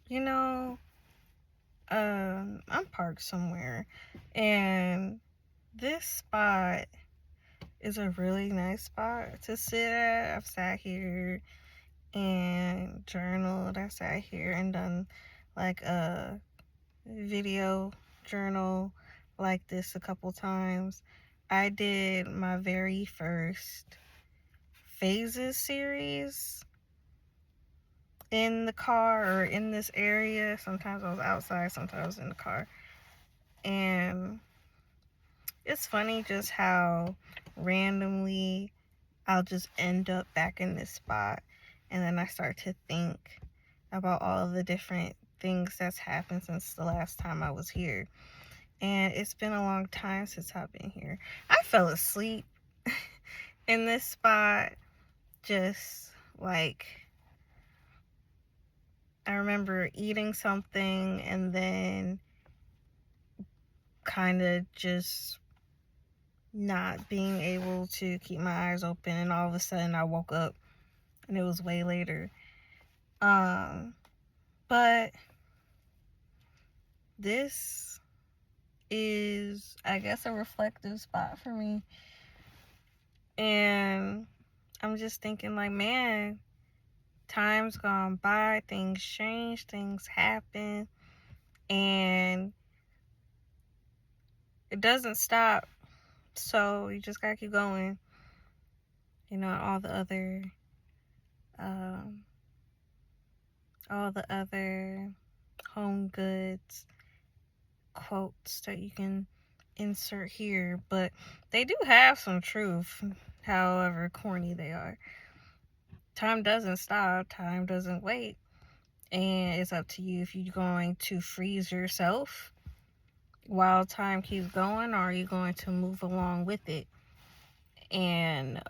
you know, I'm parked somewhere, and this spot is a really nice spot to sit at. I've sat here and journaled. I sat here and done like a video journal like this a couple times. I did my very first phases series in the car or in this area. Sometimes I was outside, sometimes I was in the car. And it's funny just how randomly I'll just end up back in this spot. And then I start to think about all of the different things that's happened since the last time I was here. And it's been a long time since I've been here. I fell asleep in this spot, just like I remember eating something and then kind of just not being able to keep my eyes open, and all of a sudden I woke up and it was way later. But this is, I guess, a reflective spot for me. And I'm just thinking, like, man, time's gone by, things change, things happen, and it doesn't stop. So you just gotta keep going. You know, um, all the other home goods quotes that you can insert here, but they do have some truth, however corny they are. Time doesn't stop, time doesn't wait, and it's up to you if you're going to freeze yourself while time keeps going, or are you going to move along with it and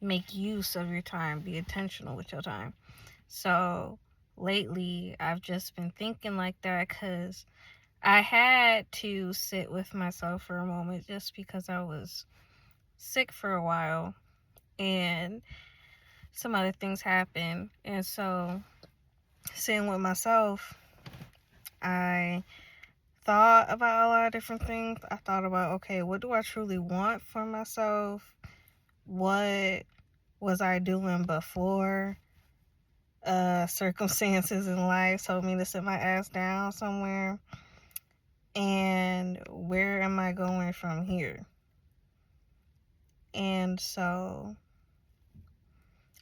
make use of your time, be intentional with your time. So lately I've just been thinking like that because I had to sit with myself for a moment just because I was sick for a while and some other things happened. And so, sitting with myself, I thought about a lot of different things. I thought about, okay, what do I truly want for myself? What was I doing before circumstances in life told me to sit my ass down somewhere? And where am I going from here? And so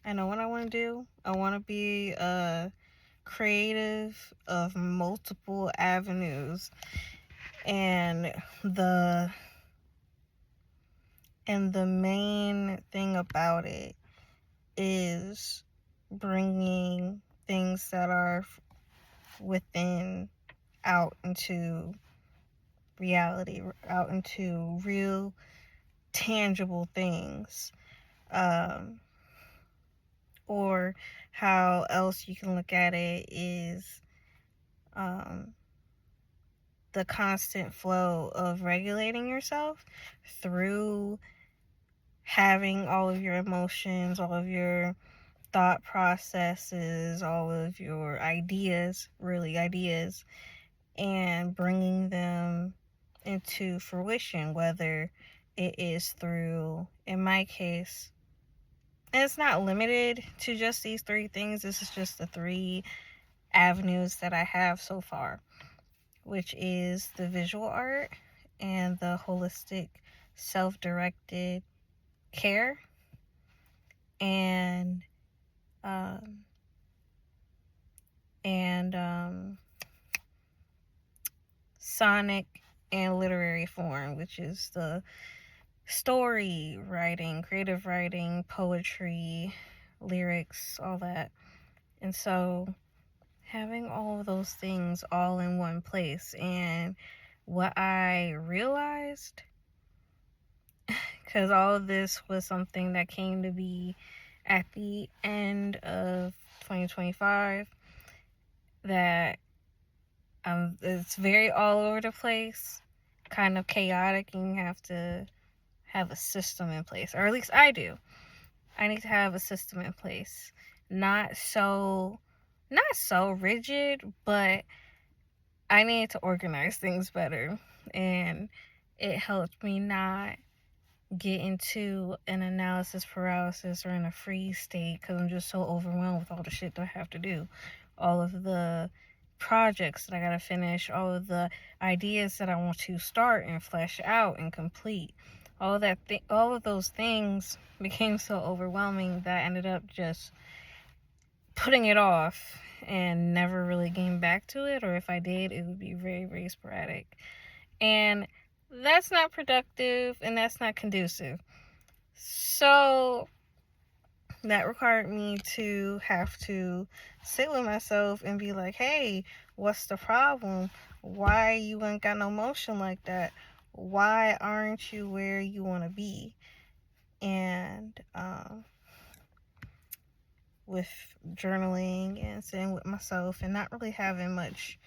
I know what I want to do. I want to be a creative of multiple avenues, and the main thing about it is bringing things that are within out into reality, out into real tangible things. Or how else you can look at it is the constant flow of regulating yourself through having all of your emotions, all of your thought processes, all of your ideas, really ideas, and bringing them into fruition, whether it is through, in my case, and it's not limited to just these three things. This is just the three avenues that I have so far, which is the visual art and the holistic self-directed care and sonic and literary form, which is the story writing, creative writing, poetry, lyrics, all that. And so having all of those things all in one place, and what I realized, because all of this was something that came to be at the end of 2025, that it's very all over the place, kind of chaotic, and you have to have a system in place, or at least I do. I need to have a system in place, not so not so rigid, but I needed to organize things better. And it helped me not get into an analysis paralysis or in a freeze state because I'm just so overwhelmed with all the shit that I have to do. All of the projects that I gotta finish, all of the ideas that I want to start and flesh out and complete. All of those things became so overwhelming that I ended up just putting it off and never really getting back to it, or if I did, it would be very, very sporadic. And that's not productive and that's not conducive. So that required me to have to sit with myself and be like, hey, what's the problem? Why you ain't got no motion like that? Why aren't you where you want to be? And with journaling and sitting with myself and not really having much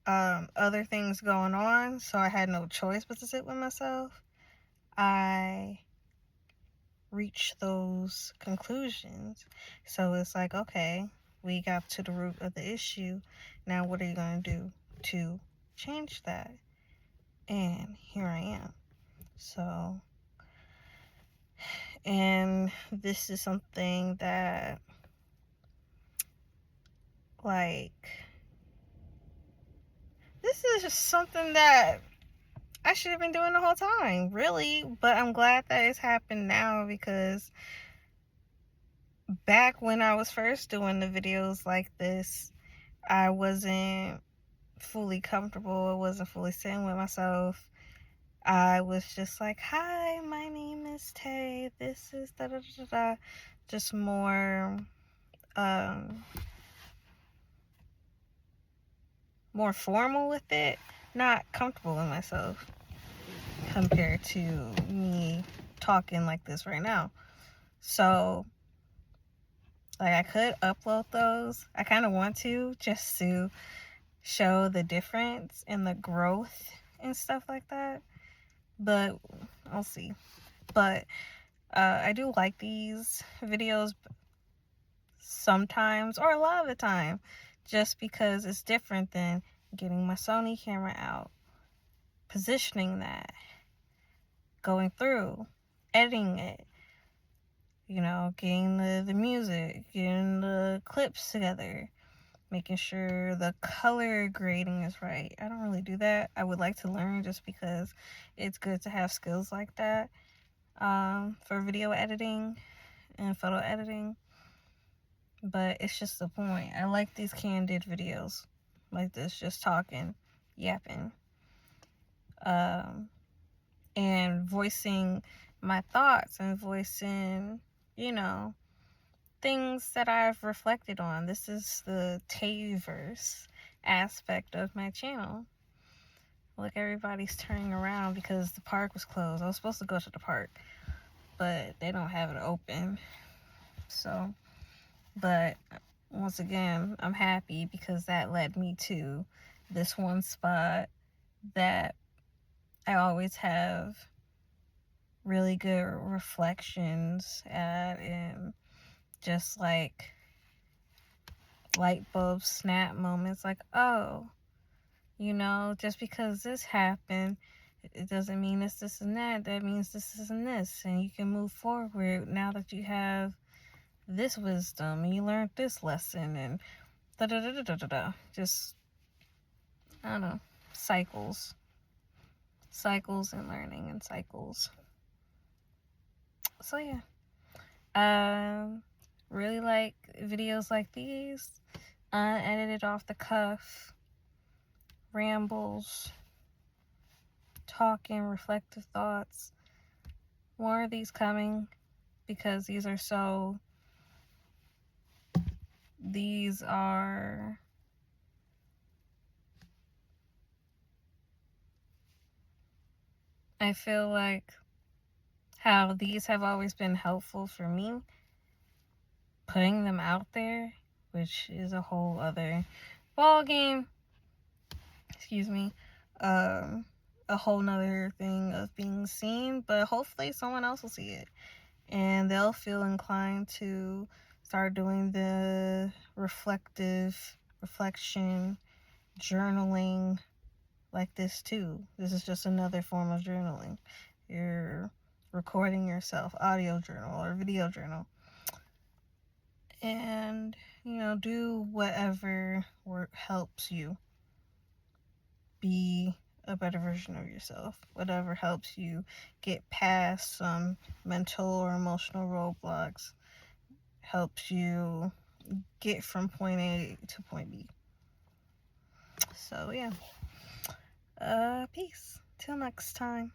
other things going on, so I had no choice but to sit with myself, I reach those conclusions. So it's like, okay, we got to the root of the issue. Now, what are you going to do to change that? And here I am. So, and this is something that, like, this is just something that I should have been doing the whole time, really. But I'm glad that it's happened now, because back when I was first doing the videos like this, I wasn't fully comfortable. I wasn't fully sitting with myself. I was just like, hi, my name is Tay. This is da da da da. Just more formal with it, not comfortable in myself compared to me talking like this right now. So, like, I could upload those. I kind of want to, just to show the difference in the growth and stuff like that. But I'll see. But I do like these videos sometimes, or a lot of the time, just because it's different than getting my Sony camera out, positioning that, going through, editing it, you know, getting the music, getting the clips together, making sure the color grading is right. I don't really do that. I would like to learn, just because it's good to have skills like that for video editing and photo editing. But it's just the point. I like these candid videos like this, just talking, yapping, and voicing my thoughts and voicing, you know, things that I've reflected on. This is the TayeVerse aspect of my channel. Look, everybody's turning around because the park was closed. I was supposed to go to the park, but they don't have it open. So, but once again, I'm happy because that led me to this one spot that I always have really good reflections at, and just like light bulb snap moments, like, oh, you know, just because this happened, it doesn't mean it's this and that. That means this and this, and you can move forward now that you have this wisdom and you learned this lesson, and da da da da da da. Just, I don't know, cycles and learning and cycles. So yeah, really like videos like these, unedited, off the cuff rambles, talking, reflective thoughts. More of these coming, because these are I feel like how these have always been helpful for me, putting them out there, which is a whole other ball game. Excuse me. A whole nother thing of being seen, but hopefully someone else will see it and they'll feel inclined to start doing the reflection, journaling like this too. This is just another form of journaling. You're recording yourself, audio journal or video journal. And, do whatever helps you be a better version of yourself. Whatever helps you get past some mental or emotional roadblocks, helps you get from point A to point B. So, yeah. Peace. Till next time.